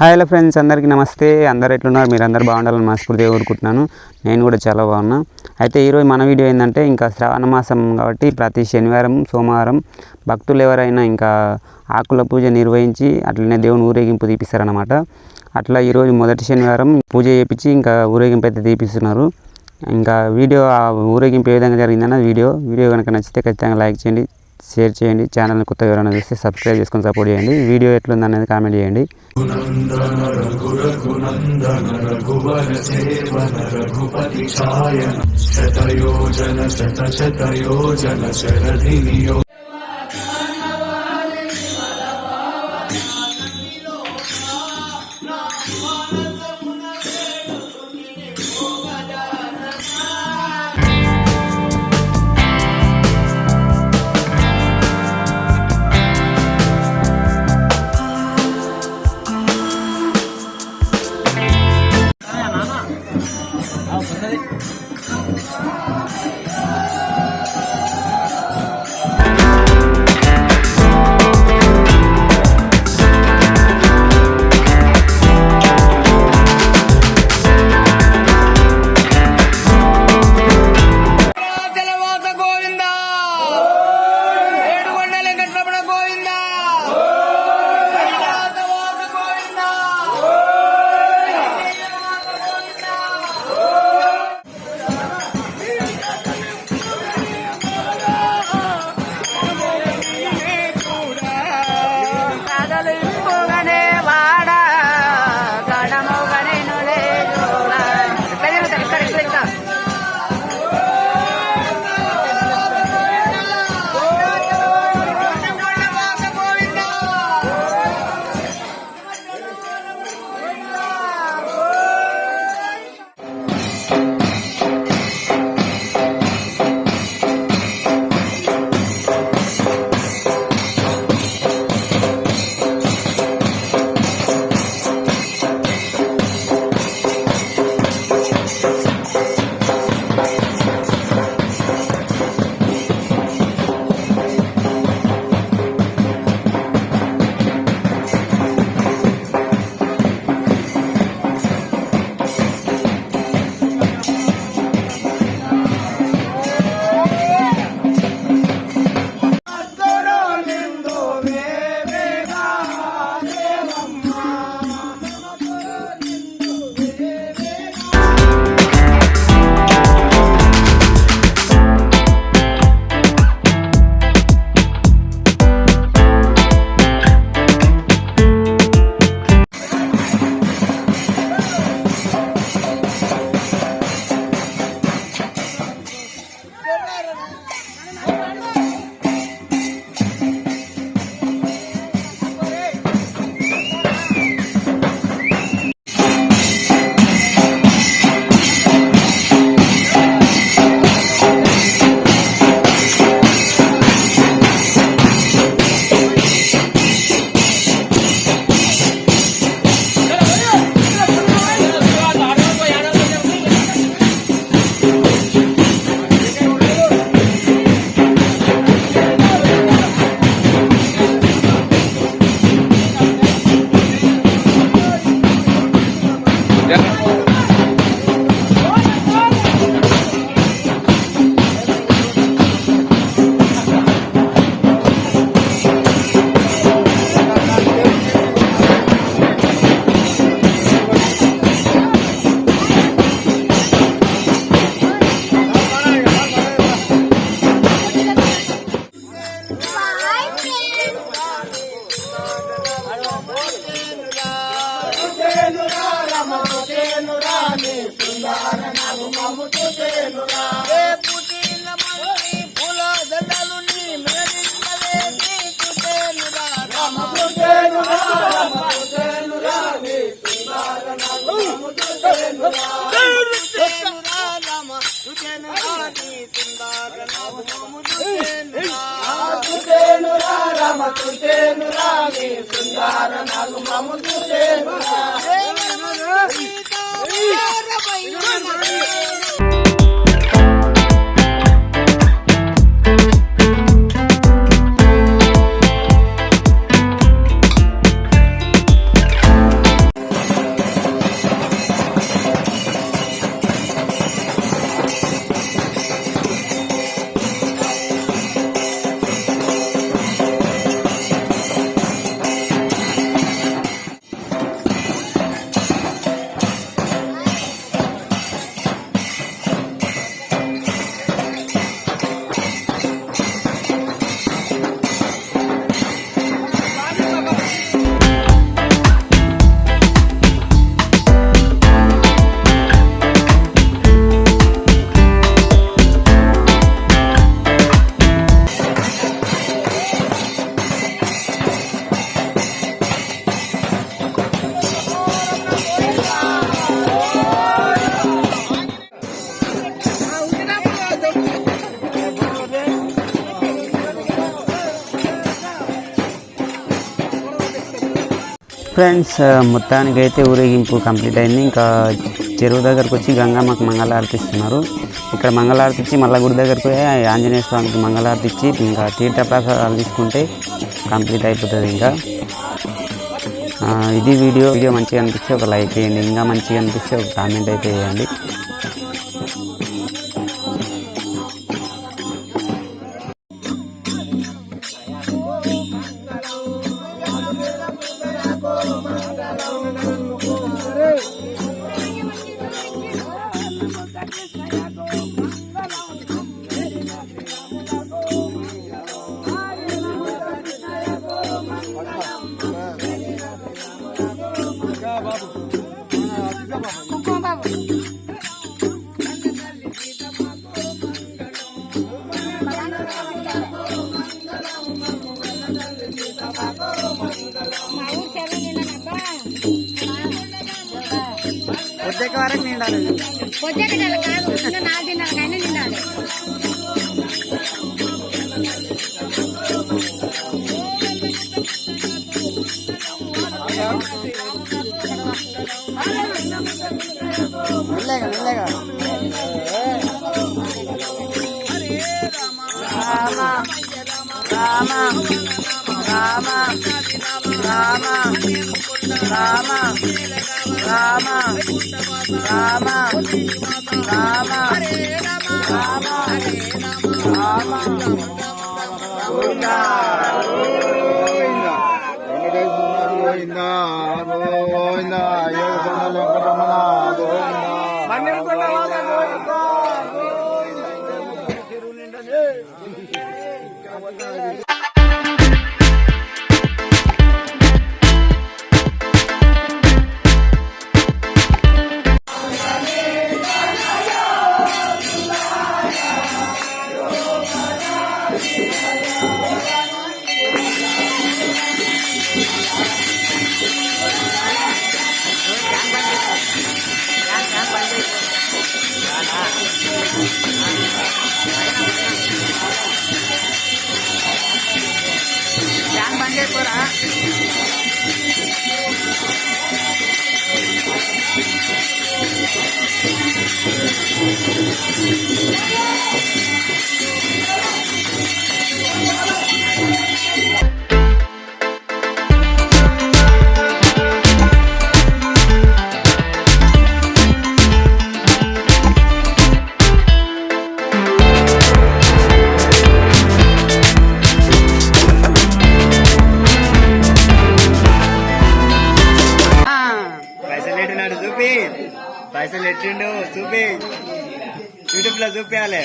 Hello friends, అందరికీ నమస్తే. అందరు ఎట్లున్నారు? మీరు అందరు బాగుండాలని మనస్ఫూర్తిగా కోరుకుంటున్నాను. నేను కూడా చాలా బాగున్నా. అయితే ఈరోజు మన వీడియో ఏంటంటే, ఇంకా శ్రావణ మాసం కాబట్టి ప్రతి శనివారం సోమవారం భక్తులు ఎవరైనా ఇంకా ఆకుల పూజ నిర్వహించి అట్లనే దేవుని ఊరేగింపు తీపిస్తారనమాట. అట్లా ఈరోజు మొదటి శనివారం పూజ చేయించి ఇంకా ఊరేగింపు అయితే తీపిస్తున్నారు. ఇంకా వీడియో ఊరేగింపు ఏ విధంగా జరిగిందన్న వీడియో కనుక నచ్చితే ఖచ్చితంగా లైక్ చేయండి, షేర్ చేయండి. ఛానల్ని కొత్తగా ఎవరైనా చూస్తే సబ్స్క్రైబ్ చేసుకొని సపోర్ట్ చేయండి. వీడియో ఎట్లుందనేది కామెంట్ చేయండి. సుందర నాగు ఫ్రెండ్స్, మొత్తానికి అయితే ఊరేగింపు కంప్లీట్ అయింది. ఇంకా చెరువు దగ్గరకు వచ్చి గంగమ్మకు మంగళారతి ఇస్తున్నారు. ఇక్కడ మంగళారతి ఇచ్చి మళ్ళీ గుడి దగ్గరకు పోయి ఆంజనేయ స్వామికి మంగళారతి ఇచ్చి ఇంకా తీర్థప్రసాదాలు తీసుకుంటే కంప్లీట్ అయిపోతుంది. ఇంకా ఇది వీడియో మంచిగా అనిపిస్తే ఒక లైక్ చేయండి, ఇంకా మంచిగా అనిపిస్తే ఒక కామెంట్ అయితే చేయండి. పొద్దుకి వరకు నిండాలి, పొద్దుకి నెల కాదు, ఇంకా 4:30కైనా నిండాలి. మెల్లగా మెల్లగా రామ రామ రామ రామ రామ రామ రామ రామ రామ పైసలు ఎట్టిండు చూపి, యూట్యూబ్ లో చూపించాలి.